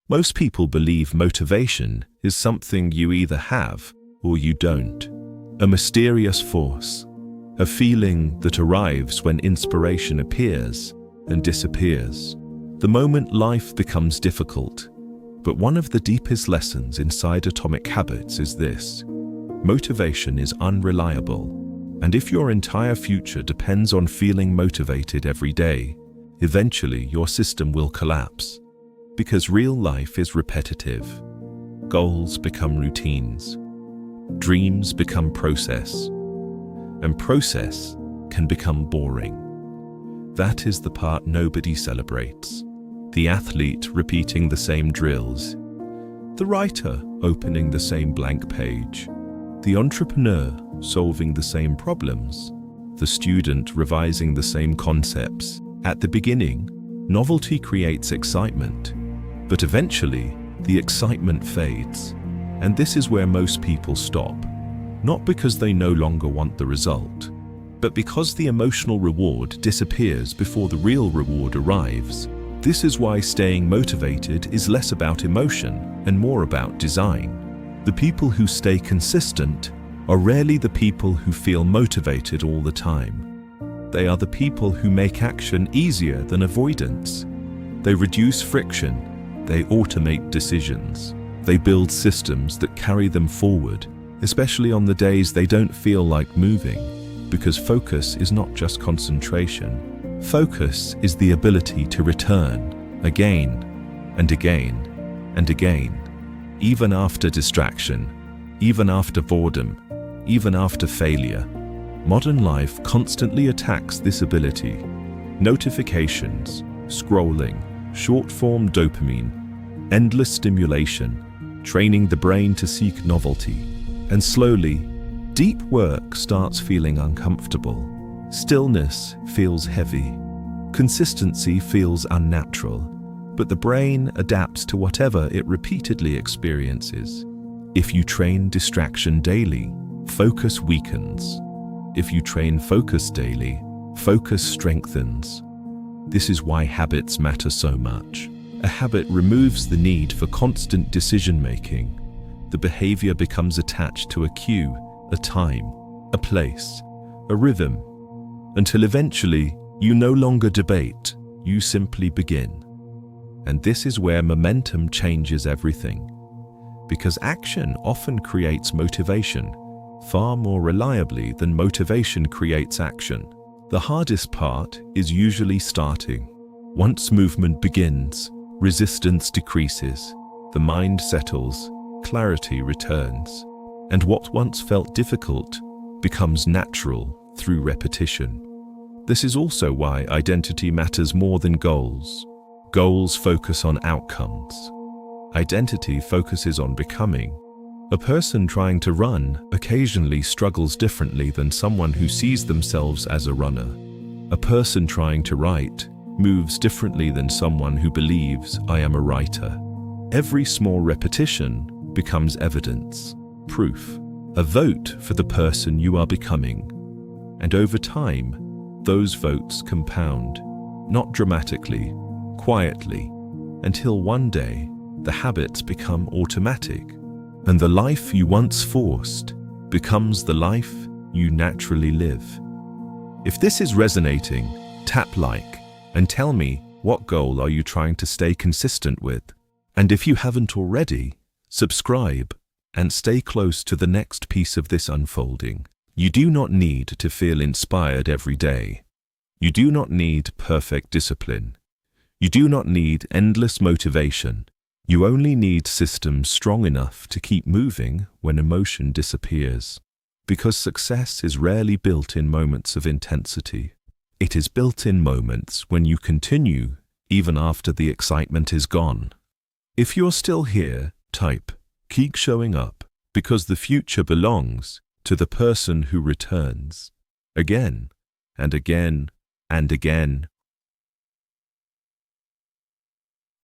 Most people believe motivation is something you either have or you don't. A mysterious force, a feeling that arrives when inspiration appears and disappears, the moment life becomes difficult. But one of the deepest lessons inside Atomic Habits is this: motivation is unreliable. And if your entire future depends on feeling motivated every day, eventually your system will collapse. Because real life is repetitive. Goals become routines. Dreams become process. And process can become boring. That is the part nobody celebrates. The athlete repeating the same drills. The writer opening the same blank page. The entrepreneur solving the same problems. The student revising the same concepts. At the beginning, novelty creates excitement. But eventually, the excitement fades. And this is where most people stop. Not because they no longer want the result, but because the emotional reward disappears before the real reward arrives. This is why staying motivated is less about emotion and more about design. The people who stay consistent are rarely the people who feel motivated all the time. They are the people who make action easier than avoidance. They reduce friction. They automate decisions. They build systems that carry them forward, especially on the days they don't feel like moving, because focus is not just concentration. Focus is the ability to return again and again and again, even after distraction, even after boredom, even after failure. Modern life constantly attacks this ability. Notifications, scrolling, short-form dopamine, endless stimulation, training the brain to seek novelty. And slowly, deep work starts feeling uncomfortable. Stillness feels heavy. Consistency feels unnatural. But the brain adapts to whatever it repeatedly experiences. If you train distraction daily, focus weakens. If you train focus daily, focus strengthens. This is why habits matter so much. A habit removes the need for constant decision-making. The behavior becomes attached to a cue, a time, a place, a rhythm, until eventually you no longer debate, you simply begin. And this is where momentum changes everything. Because action often creates motivation, far more reliably than motivation creates action. The hardest part is usually starting. Once movement begins, resistance decreases, the mind settles, clarity returns, and what once felt difficult becomes natural through repetition. This is also why identity matters more than goals. Goals focus on outcomes. Identity focuses on becoming. A person trying to run occasionally struggles differently than someone who sees themselves as a runner. A person trying to write moves differently than someone who believes, I am a writer. Every small repetition becomes evidence, proof, a vote for the person you are becoming. And over time, those votes compound, not dramatically, quietly, until one day the habits become automatic, and the life you once forced becomes the life you naturally live. If this is resonating, tap like and tell me, what goal are you trying to stay consistent with? And if you haven't already, subscribe and stay close to the next piece of this unfolding. You do not need to feel inspired every day. You do not need perfect discipline. You do not need endless motivation. You only need systems strong enough to keep moving when emotion disappears. Because success is rarely built in moments of intensity. It is built in moments when you continue even after the excitement is gone. If you're still here, type, keep showing up, because the future belongs to the person who returns. Again and again and again.